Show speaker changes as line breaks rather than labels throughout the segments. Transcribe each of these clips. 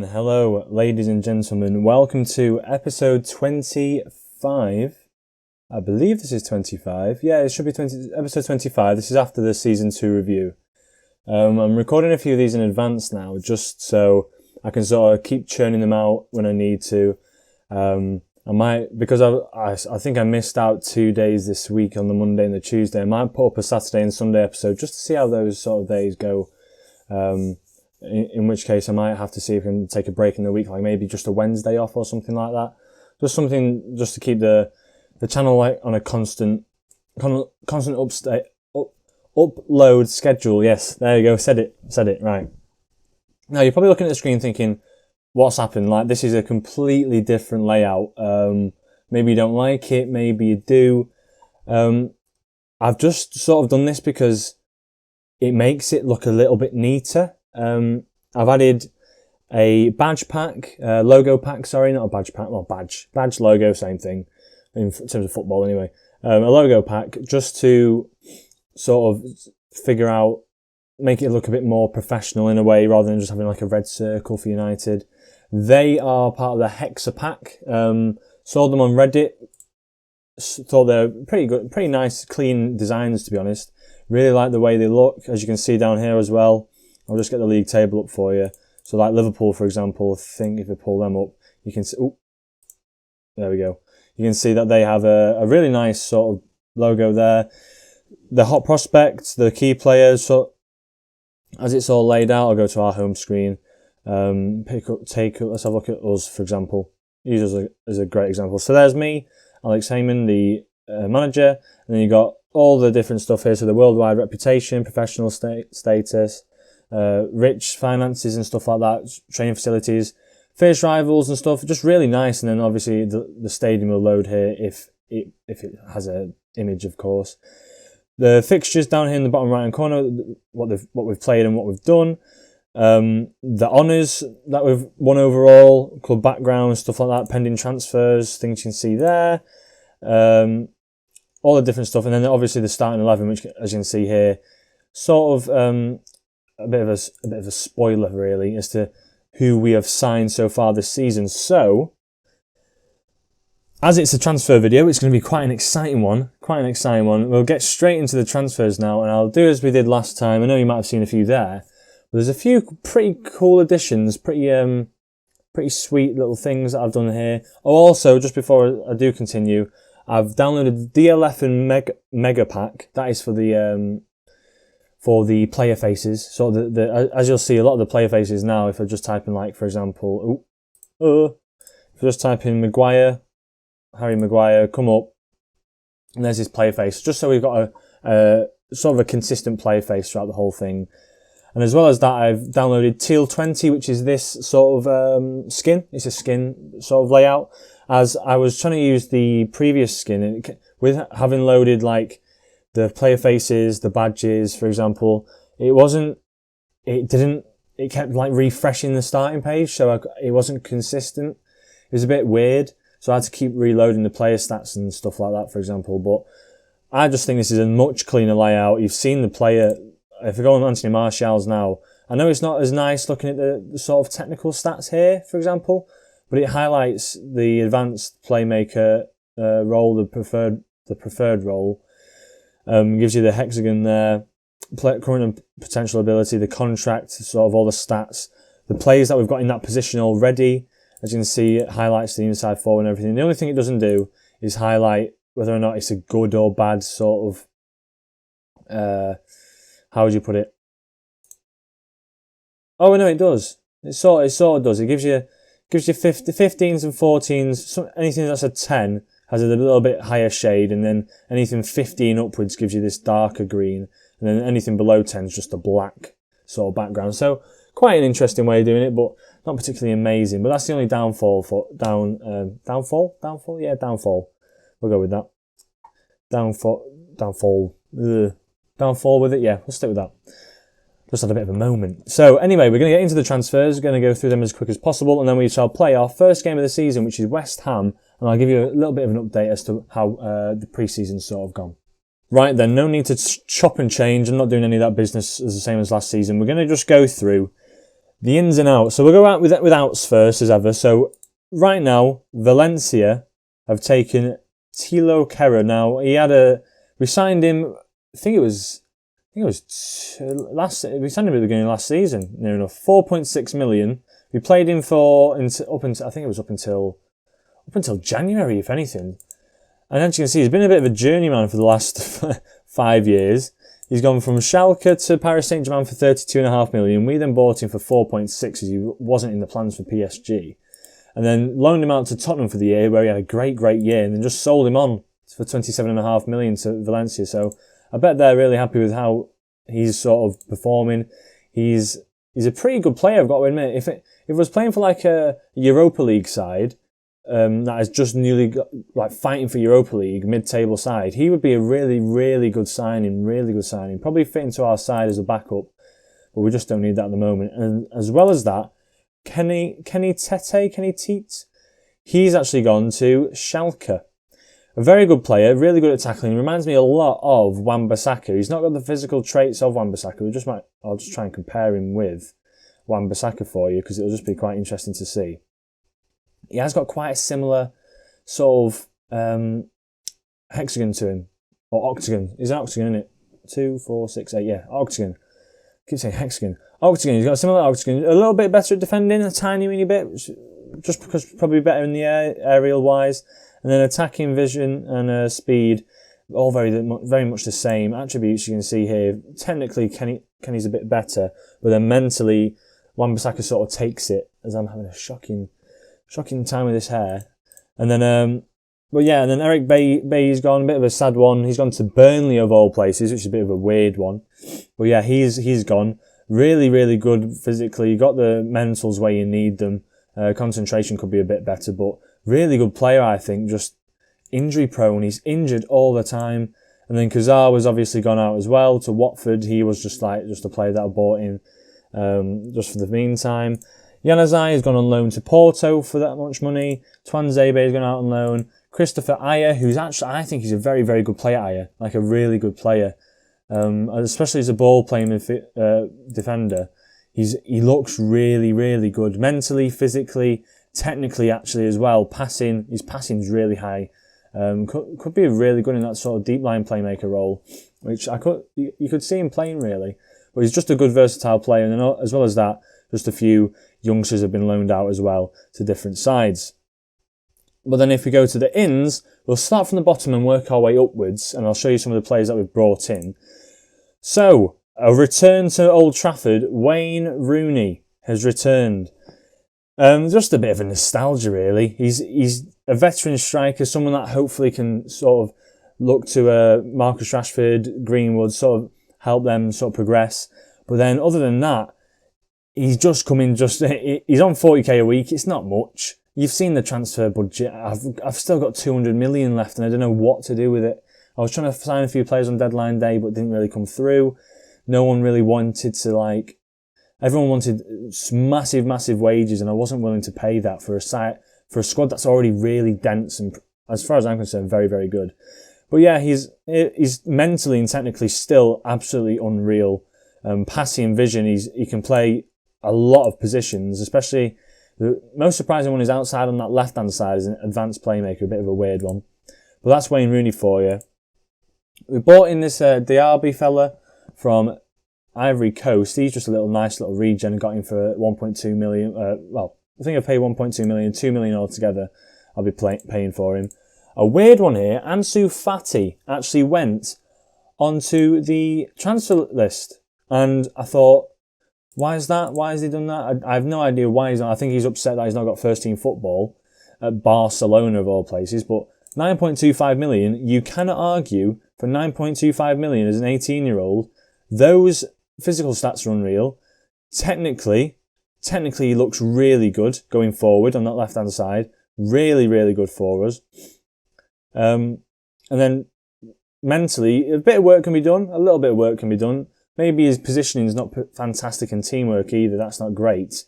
then hello, ladies and gentlemen. Welcome to episode 25. I believe this is 25. Yeah, it should be episode 25. This is after the season 2 review. I'm recording a few of these in advance now, just so I can sort of keep churning them out when I need to. I might, because I think I missed out 2 days this week on the Monday and the Tuesday. I might put up a Saturday and Sunday episode just to see how those sort of days go. In which case I might have to see if I can take a break in the week, like maybe just a Wednesday off or something like that. Just something just to keep the channel like on a constant upload schedule. Yes, there you go. Said it right. Now you're probably looking at the screen thinking, what's happened? Like, this is a completely different layout. Maybe you don't like it, maybe you do. I've just sort of done this because it makes it look a little bit neater. I've added a badge pack, logo pack, sorry, not a badge pack, well, badge logo, same thing, in terms of football anyway. A logo pack, just to sort of figure out, make it look a bit more professional in a way, rather than just having like a red circle for United. They are part of the Hexa pack. Saw them on Reddit, thought they're pretty good, pretty nice, clean designs, to be honest. Really like the way they look, as you can see down here as well. I'll just get the league table up for you. So like Liverpool, for example, I think if you pull them up, you can see, there we go. You can see that they have a really nice sort of logo there. The hot prospects, the key players, so as it's all laid out, I'll go to our home screen. Let's have a look at us, for example. Use us as a great example. So there's me, Alex Heyman, the manager, and then you got all the different stuff here. So the worldwide reputation, professional status, rich finances and stuff like that, training facilities, fierce rivals and stuff, just really nice. And then obviously the stadium will load here if it has an image, of course. The fixtures down here in the bottom right hand corner, what we've played and what we've done. The honours that we've won overall, club background, stuff like that, pending transfers, things you can see there. All the different stuff, and then obviously the starting 11, which, as you can see here, sort of a bit of a spoiler really as to who we have signed so far this season. So, as it's a transfer video, it's going to be quite an exciting one. We'll get straight into the transfers now, and I'll do as we did last time. I know you might have seen a few there, but there's a few pretty cool additions, pretty sweet little things that I've done here. Oh, also, just before I do continue, I've downloaded the DLF and Mega Pack. That is for the player faces. So as you'll see, a lot of the player faces now, if I just type in, like, for example, if I just type in Harry Maguire, come up, and there's his player face. Just so we've got a sort of a consistent player face throughout the whole thing. And as well as that, I've downloaded Teal 20, which is this sort of skin. It's a skin sort of layout. As I was trying to use the previous skin, and with having loaded like the player faces, the badges, for example, it kept like refreshing the starting page, so it wasn't consistent. It was a bit weird, so I had to keep reloading the player stats and stuff like that, for example. But I just think this is a much cleaner layout. You've seen the player. If we go on Anthony Martial's now, I know it's not as nice looking at the sort of technical stats here, for example, but it highlights the advanced playmaker role, the preferred role. Gives you the hexagon there, current and potential ability, the contract, sort of all the stats, the players that we've got in that position already. As you can see, it highlights the inside forward and everything. The only thing it doesn't do is highlight whether or not it's a good or bad sort of, how would you put it? Oh no, it does. It sort of does. It gives you 15s and 14s. Anything that's a 10 has a little bit higher shade, and then anything 15 upwards gives you this darker green, and then anything below 10 is just a black sort of background. So quite an interesting way of doing it, but not particularly amazing. But that's the only downfall. Yeah, downfall. We'll go with that. Downfall with it. Yeah, we'll stick with that. Just had a bit of a moment. So anyway, we're going to get into the transfers. We're going to go through them as quick as possible, and then we shall play our first game of the season, which is West Ham, and I'll give you a little bit of an update as to how the pre-season's sort of gone. Right then, no need to chop and change. I'm not doing any of that business as the same as last season. We're going to just go through The ins and outs. So we'll go out with outs first as ever. So right now, Valencia have taken Tilo Kehrer. Now we signed him. I think it was we signed him at the beginning of last season. Near enough, 4.6 million. We played him for up until January, if anything. And as you can see, he's been a bit of a journeyman for the last 5 years. He's gone from Schalke to Paris Saint-Germain for 32.5 million. We then bought him for 4.6 as he wasn't in the plans for PSG. And then loaned him out to Tottenham for the year, where he had a great year, and then just sold him on for 27.5 million to Valencia. So I bet they're really happy with how he's sort of performing. He's a pretty good player, I've got to admit. If it was playing for like a Europa League side, that is just newly fighting for Europa League, mid-table side, he would be a really good signing, probably fit into our side as a backup, but we just don't need that at the moment. And as well as that, Kenny Teet, he's actually gone to Schalke. A very good player, really good at tackling. Reminds me a lot of Wan-Bissaka. He's not got the physical traits of Wan-Bissaka. I'll just try and compare him with Wan-Bissaka for you, because it'll just be quite interesting to see. He has got quite a similar sort of hexagon to him. Or octagon. He's an octagon, isn't it? 2, 4, 6, 8, yeah. Octagon. I keep saying hexagon. Octagon. He's got a similar octagon. A little bit better at defending, a tiny bit. Just because probably better in the air, aerial-wise. And then attacking vision and speed, all very much the same. Attributes you can see here. Technically, Kenny's a bit better. But then mentally, Wan-Bissaka sort of takes it, as I'm having a shocking time with his hair. And then, and then Eric Bay's gone, a bit of a sad one. He's gone to Burnley of all places, which is a bit of a weird one. But yeah, he's gone. Really good physically. Got the mentals where you need them. Concentration could be a bit better, but really good player, I think. Just injury prone. He's injured all the time. And then Kazar was obviously gone out as well to Watford. He was just a player that I bought in just for the meantime. Januzaj has gone on loan to Porto for that much money. Twanzebe has gone out on loan. Christopher Ayer, who's actually, I think he's a very good player, Ayer. Like a really good player. Especially as a ball-playing defender. He looks really good. Mentally, physically, technically actually as well. His passing's really high. Could be really good in that sort of deep line playmaker role, which you could see him playing really. But he's just a good versatile player, and then as well as that, just a few youngsters have been loaned out as well to different sides. But then if we go to the ins, we'll start from the bottom and work our way upwards, and I'll show you some of the players that we've brought in. So, a return to Old Trafford, Wayne Rooney has returned. Just a bit of a nostalgia really. He's a veteran striker, someone that hopefully can sort of look to Marcus Rashford, Greenwood, sort of help them sort of progress. But then other than that, he's just come in, he's on 40k a week. It's not much. You've seen the transfer budget. I've still got 200 million left and I don't know what to do with it. I was trying to sign a few players on deadline day, but it didn't really come through. No one really wanted to everyone wanted massive wages, and I wasn't willing to pay that for a squad that's already really dense and, as far as I'm concerned, very good. But yeah, he's mentally and technically still absolutely unreal. Passing vision, he can play a lot of positions, especially the most surprising one is outside on that left-hand side is an advanced playmaker, a bit of a weird one. But that's Wayne Rooney for you. We bought in this Diaby fella from Ivory Coast. He's just a nice little regen and got him for 1.2 million. I think I paid 1.2 million, 2 million altogether. I'll be paying for him. A weird one here, Ansu Fati actually went onto the transfer list. And I thought, why is that? Why has he done that? I have no idea why he's not. I think he's upset that he's not got first team football at Barcelona of all places. But 9.25 million, you cannot argue for 9.25 million as an 18-year-old. Those physical stats are unreal. Technically he looks really good going forward on that left-hand side. Really good for us. And then mentally, a bit of work can be done. A little bit of work can be done. Maybe his positioning is not fantastic in teamwork either. That's not great.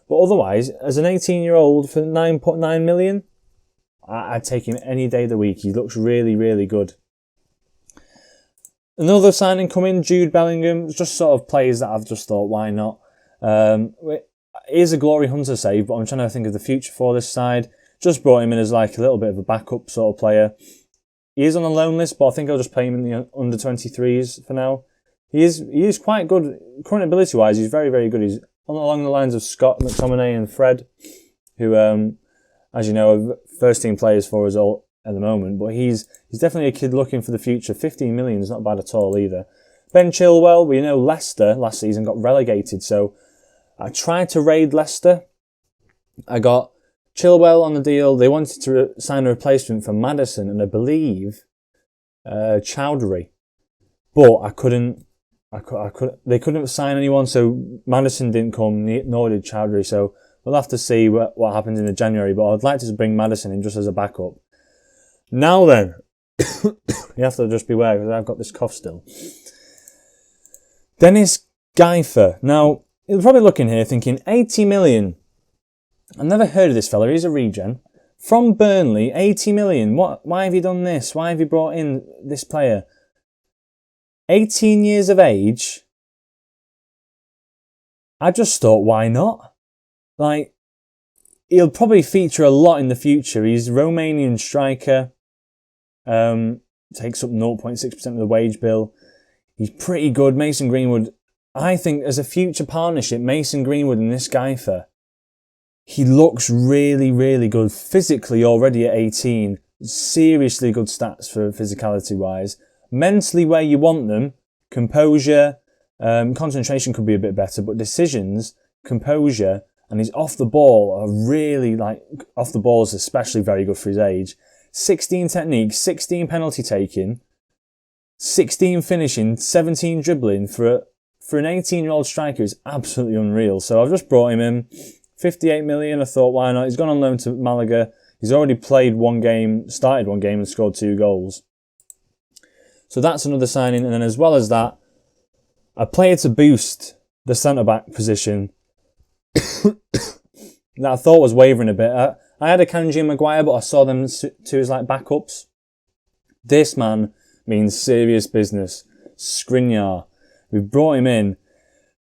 But otherwise, as an 18-year-old for 9.9 million, I'd take him any day of the week. He looks really good. Another signing coming, Jude Bellingham. Just sort of players that I've just thought, why not? It is a Glory Hunter save, but I'm trying to think of the future for this side. Just brought him in as like a little bit of a backup sort of player. He is on the loan list, but I think I'll just play him in the under 23s for now. He is quite good. Current ability wise, he's very, very good. He's along the lines of Scott McTominay and Fred, who, as you know, are first team players for us all at the moment. But he's definitely a kid looking for the future. 15 million is not bad at all either. Ben Chilwell, we know Leicester last season got relegated, so I tried to raid Leicester. I got Chilwell on the deal. They wanted to sign a replacement for Maddison and I believe Chowdhury, but I couldn't. They couldn't sign anyone, so Maddison didn't come, nor did Chowdhury. So we'll have to see what happens in the January. But I'd like to bring Maddison in just as a backup. Now then, you have to just beware because I've got this cough still. Dennis Geifer. Now you're probably looking here thinking 80 million. I've never heard of this fella. He's a regen. From Burnley, 80 million. Why have you done this? Why have you brought in this player? 18 years of age. I just thought, why not? Like, he'll probably feature a lot in the future. He's a Romanian striker. Takes up 0.6% of the wage bill. He's pretty good. Mason Greenwood. I think as a future partnership, Mason Greenwood and this Geifer, he looks really, really good physically already at 18. Seriously good stats for physicality-wise. Mentally where you want them. Composure, concentration could be a bit better, but decisions, composure, and his off the ball are really, like, off the ball is especially very good for his age. 16 technique, 16 penalty taking, 16 finishing, 17 dribbling for an 18-year-old striker is absolutely unreal. So I've just brought him in. 58 million, I thought, why not? He's gone on loan to Malaga. He's already played one game, started one game and scored 2 goals. So that's another signing. And then as well as that, a player to boost the centre-back position that I thought was wavering a bit. I had a Kanji and Maguire, but I saw them two as like backups. This man means serious business. Skriniar. We've brought him in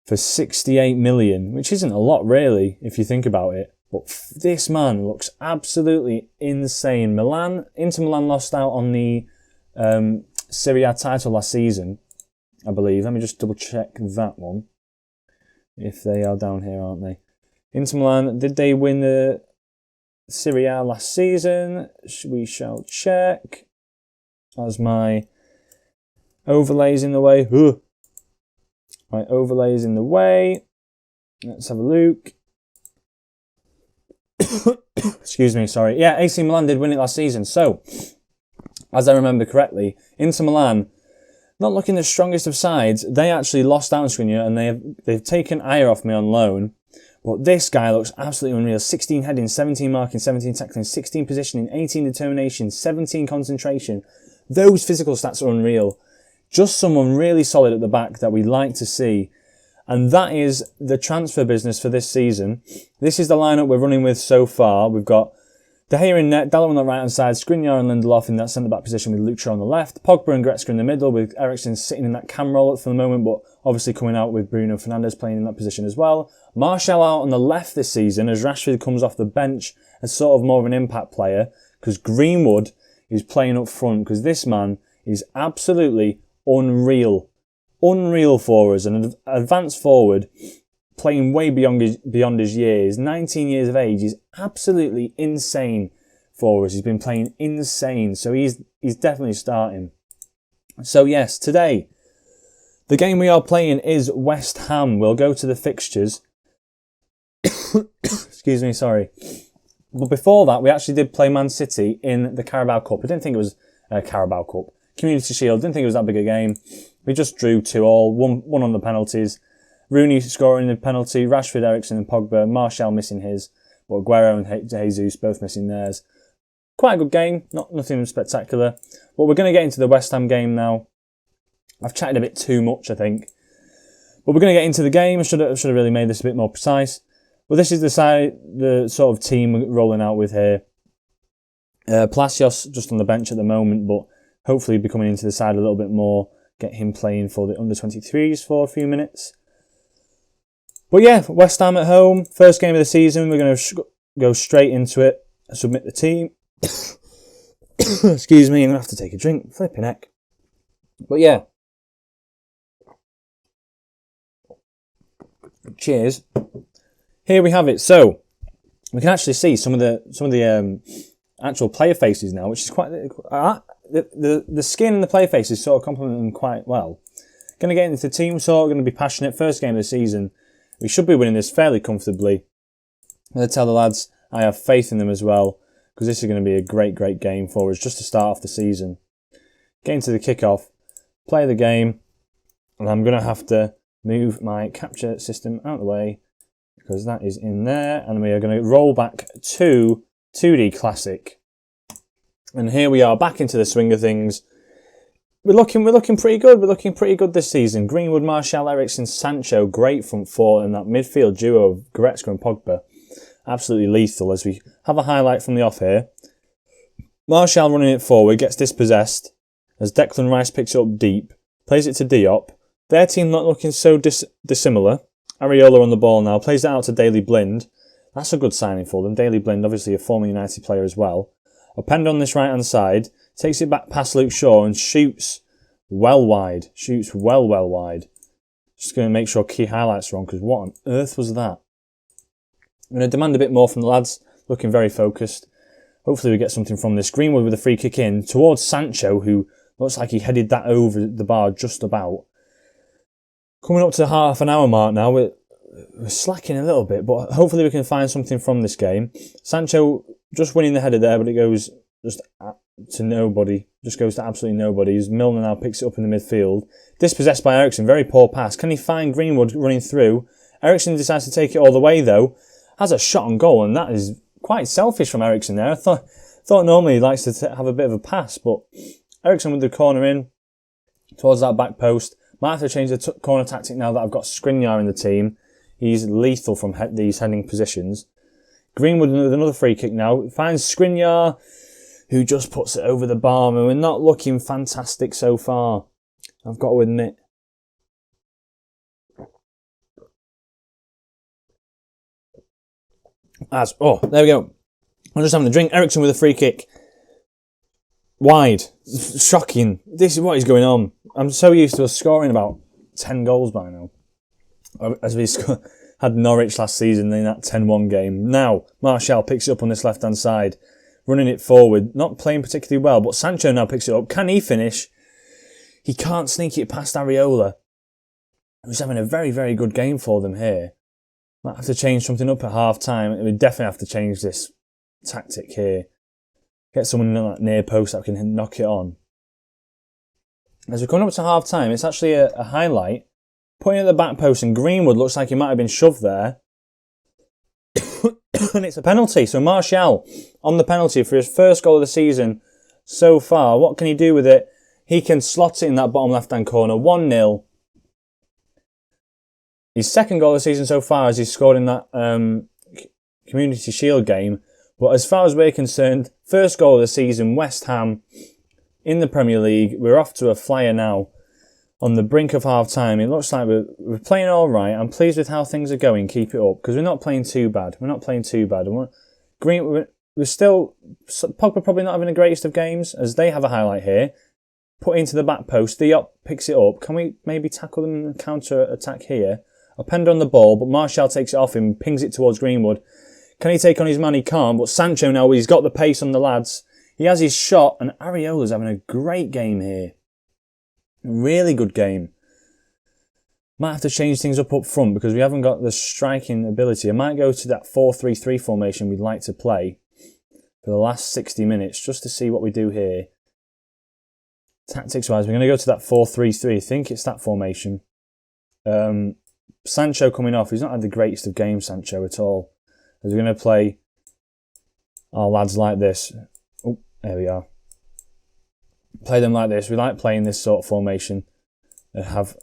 for 68 million, which isn't a lot really, if you think about it. But this man looks absolutely insane. Inter Milan lost out on the Serie A title last season, I believe. Let me just double check that one. If they are down here, aren't they? Inter Milan, did they win the Serie A last season? We shall check. As my overlays in the way. My overlays in the way. Let's have a look. Excuse me, sorry. Yeah, AC Milan did win it last season. So, as I remember correctly, Inter Milan, not looking the strongest of sides, they actually lost out on Skriniar and they've taken Ayer off me on loan. But this guy looks absolutely unreal. 16 heading, 17 marking, 17 tackling, 16 positioning, 18 determination, 17 concentration. Those physical stats are unreal. Just someone really solid at the back that we like to see. And that is the transfer business for this season. This is the lineup we're running with so far. We've got De Gea in net, Dalot on the right hand side, Skriniar and Lindelof in that centre-back position with Luke Shaw on the left, Pogba and Goretzka in the middle with Eriksen sitting in that cam role for the moment, but obviously coming out with Bruno Fernandes playing in that position as well. Martial out on the left this season as Rashford comes off the bench as sort of more of an impact player, because Greenwood is playing up front, because this man is absolutely unreal. Unreal for us, and an advanced forward playing way beyond his years. 19 years of age is absolutely insane for us. He's been playing insane, so he's definitely starting. So yes, today, the game we are playing is West Ham. We'll go to the fixtures. Excuse me, sorry. But before that, we actually did play Man City in the Carabao Cup. I didn't think it was a Carabao Cup. Community Shield, didn't think it was that big a game. We just drew 2-2, one on the penalties. Rooney scoring the penalty, Rashford, Eriksen and Pogba, Martial missing his, but Aguero and Jesus both missing theirs. Quite a good game, nothing spectacular. But we're going to get into the West Ham game now. I've chatted a bit too much, I think. But we're going to get into the game. I should have really made this a bit more precise. But this is the sort of team we're rolling out with here. Palacios just on the bench at the moment, but hopefully be coming into the side a little bit more. Get him playing for the under-23s for a few minutes. But yeah, West Ham at home, first game of the season. We're going to go straight into it. Submit the team. Excuse me, I'm going to have to take a drink. Flipping heck. But yeah. Cheers. Here we have it. So we can actually see some of the actual player faces now, which is quite the skin and the player faces sort of complement them quite well. Going to get into the team talk. Going to be passionate. First game of the season. We should be winning this fairly comfortably. I'm going to tell the lads I have faith in them as well, because this is going to be a great game for us just to start off the season. Get into the kickoff, play the game, and I'm going to have to move my capture system out of the way because that is in there, and we are going to roll back to 2D Classic. And here we are back into the swing of things. We're looking pretty good. We're looking pretty good this season. Greenwood, Martial, Eriksen, Sancho, great front four, and that midfield duo of Goretzka and Pogba. Absolutely lethal as we have a highlight from the off here. Martial running it forward, gets dispossessed as Declan Rice picks it up deep, plays it to Diop. Their team not looking so dissimilar. Areola on the ball now, plays it out to Daley Blind. That's a good signing for them. Daley Blind, obviously a former United player as well. Openda on this right hand side, takes it back past Luke Shaw and shoots well wide. Shoots well wide. Just going to make sure key highlights are on because what on earth was that? I'm going to demand a bit more from the lads, looking very focused. Hopefully we get something from this. Greenwood with a free kick in towards Sancho, who looks like he headed that over the bar just about. Coming up to the half an hour mark now, we're slacking a little bit, but hopefully we can find something from this game. Sancho just winning the header there, but it goes just to nobody. Just goes to absolutely nobody. As Milner now picks it up in the midfield. Dispossessed by Eriksen, very poor pass. Can he find Greenwood running through? Eriksen decides to take it all the way though. Has a shot on goal, and that is quite selfish from Eriksen there. I thought normally he likes to have a bit of a pass, but Eriksen with the corner in towards that back post. Might have to change the corner tactic now that I've got Skriniar in the team. He's lethal from these heading positions. Greenwood with another free kick now. Finds Skriniar, who just puts it over the bar, and we're not looking fantastic so far. I've got to admit. There we go. I'm just having a drink. Eriksen with a free kick. Wide. Shocking. This is what is going on. I'm so used to us scoring about 10 goals by now. As we had Norwich last season in that 10-1 game. Now, Martial picks it up on this left-hand side. Running it forward. Not playing particularly well, but Sancho now picks it up. Can he finish? He can't sneak it past Areola, who's having a very good game for them here. Might have to change something up at half-time. We definitely have to change this tactic here. Get someone in that near post that can knock it on. As we're coming up to half-time, it's actually a highlight. Putting it at the back post, and Greenwood looks like he might have been shoved there. And it's a penalty. So Martial on the penalty for his first goal of the season so far. What can he do with it? He can slot it in that bottom left-hand corner. 1-0. His second goal of the season so far as he's scored in that Community Shield game. But as far as we're concerned, first goal of the season, West Ham in the Premier League. We're off to a flyer now on the brink of half-time. It looks like we're playing all right. I'm pleased with how things are going. Keep it up because we're not playing too bad. We're still... Pogba probably not having the greatest of games as they have a highlight here. Put into the back post. Diop picks it up. Can we maybe tackle them and counter-attack here? Openda on the ball, but Martial takes it off him, pings it towards Greenwood. Can he take on his man? He can't, but Sancho now, he's got the pace on the lads. He has his shot, and Areola's having a great game here. Really good game. Might have to change things up front because we haven't got the striking ability. I might go to that 4-3-3 formation we'd like to play for the last 60 minutes just to see what we do here. Tactics-wise, we're going to go to that 4-3-3. I think it's that formation. Sancho coming off. He's not had the greatest of games, Sancho, at all. As we're going to play our lads like this. Oh, there we are. Play them like this. We like playing this sort of formation. And have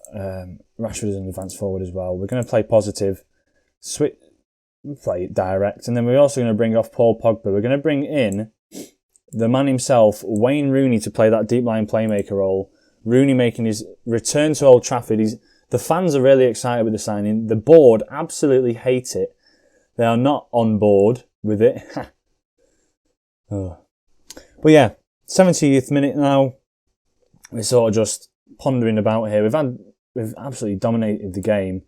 Rashford as an advanced forward as well. We're going to play positive. Play direct. And then we're also going to bring off Paul Pogba. We're going to bring in the man himself, Wayne Rooney, to play that deep line playmaker role. Rooney making his return to Old Trafford. The fans are really excited with the signing. The board absolutely hate it. They are not on board with it. Oh. But yeah, 70th minute now. We're sort of just pondering about here. We've absolutely dominated the game.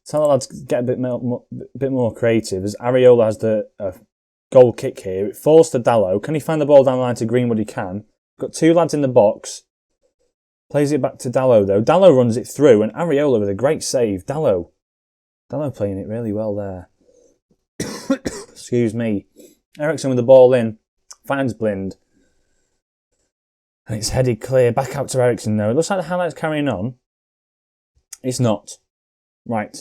Tell the lads get a bit more creative. As Areola has the goal kick here, it falls to Dallo. Can he find the ball down the line to Greenwood? He can. Got two lads in the box. Plays it back to Dallo though. Dallo runs it through, and Areola with a great save. Dallo playing it really well there. Excuse me. Ericsson with the ball in. Finds Blind. And it's headed clear. Back out to Ericsson though. It looks like the highlight's carrying on. It's not. Right.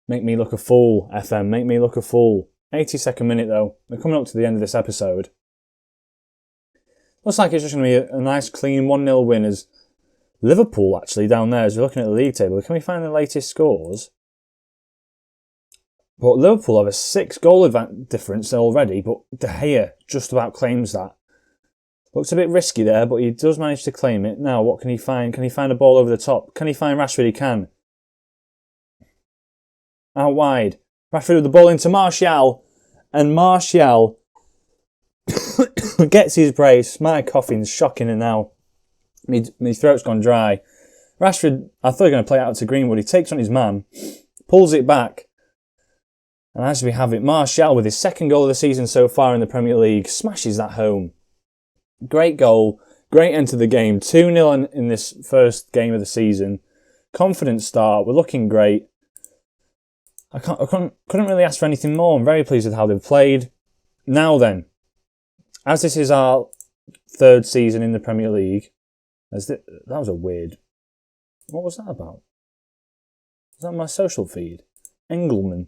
Make me look a fool, FM. Make me look a fool. 82nd minute though. We're coming up to the end of this episode. Looks like it's just going to be a nice clean 1-0 win as Liverpool actually down there as we're looking at the league table. Can we find the latest scores? But Liverpool have a 6-goal difference already, but De Gea just about claims that. Looks a bit risky there, but he does manage to claim it. Now, what can he find? Can he find a ball over the top? Can he find Rashford? He can. Out wide. Rashford with the ball into Martial. And Martial gets his brace. My coughing's shocking it now. My throat's gone dry. Rashford, I thought he was going to play it out to Greenwood. He takes on his man. Pulls it back. And as we have it, Martial with his 2nd goal of the season so far in the Premier League smashes that home. Great goal. Great end to the game. 2-0 in this first game of the season. Confident start. We're looking great. I couldn't really ask for anything more. I'm very pleased with how they've played. Now then, as this is our 3rd season in the Premier League, that was a weird... What was that about? Is that my social feed? Engelman.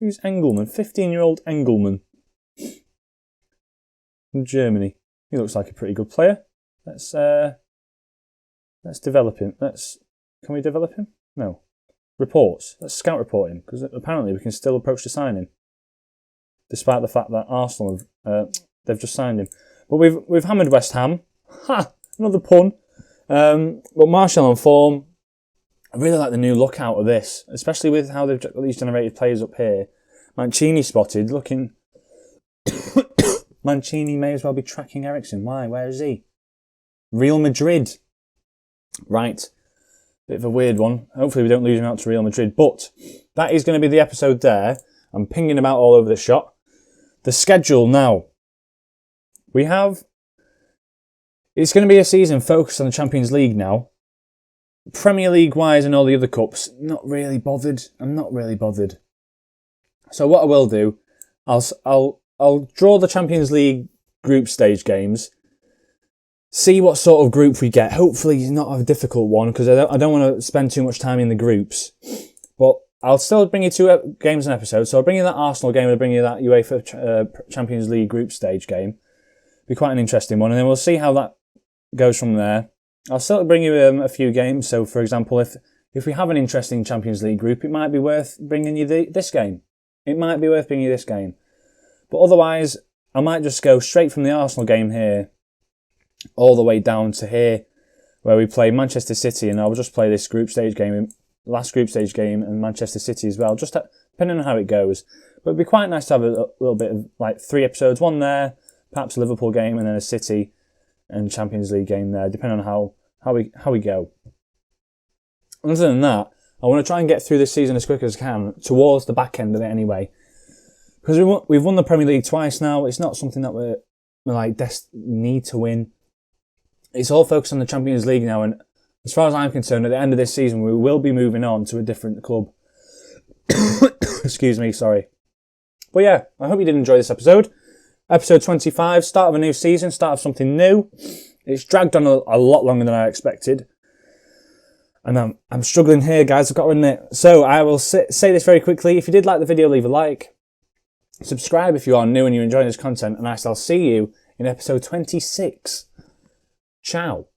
Who's Engelman? 15-year-old Engelman. From Germany. He looks like a pretty good player. Let's develop him. Can we develop him? No. Reports. Let's scout report him, because apparently we can still approach to sign him, despite the fact that Arsenal they've just signed him. But we've hammered West Ham. Ha! Another pun. But Martial on form. I really like the new look out of this, especially with how they've got these generated players up here. Mancini spotted, looking... Mancini may as well be tracking Ericsson. Why? Where is he? Real Madrid. Right. Bit of a weird one. Hopefully we don't lose him out to Real Madrid. But that is going to be the episode there. I'm pinging him out all over the shop. The schedule now. We have... It's going to be a season focused on the Champions League now. Premier League-wise and all the other cups, not really bothered. I'm not really bothered. So what I will do, I'll draw the Champions League group stage games, see what sort of group we get. Hopefully not a difficult one, because I don't want to spend too much time in the groups. But I'll still bring you 2 games an episode. So I'll bring you that Arsenal game and I'll bring you that UEFA Champions League group stage game. Be quite an interesting one, and then we'll see how that goes from there. I'll still bring you a few games. So, for example, if we have an interesting Champions League group, it might be worth bringing you this game. It might be worth bringing you this game. But otherwise, I might just go straight from the Arsenal game here all the way down to here, where we play Manchester City, and I'll just play this group stage game, last group stage game, and Manchester City as well, just depending on how it goes. But it'd be quite nice to have a little bit of, like, 3 episodes, one there, perhaps a Liverpool game, and then a City and Champions League game there, depending on how we go. Other than that, I want to try and get through this season as quick as I can, towards the back end of it anyway. Because we've won the Premier League twice now. It's not something that we're like need to win. It's all focused on the Champions League now, and as far as I'm concerned, at the end of this season, we will be moving on to a different club. Excuse me, sorry. But yeah, I hope you did enjoy this episode. Episode 25, start of a new season, start of something new. It's dragged on a lot longer than I expected. And I'm struggling here, guys, I've got to admit. So I will say this very quickly. If you did like the video, leave a like. Subscribe if you are new and you're enjoying this content. And I shall see you in episode 26. Ciao.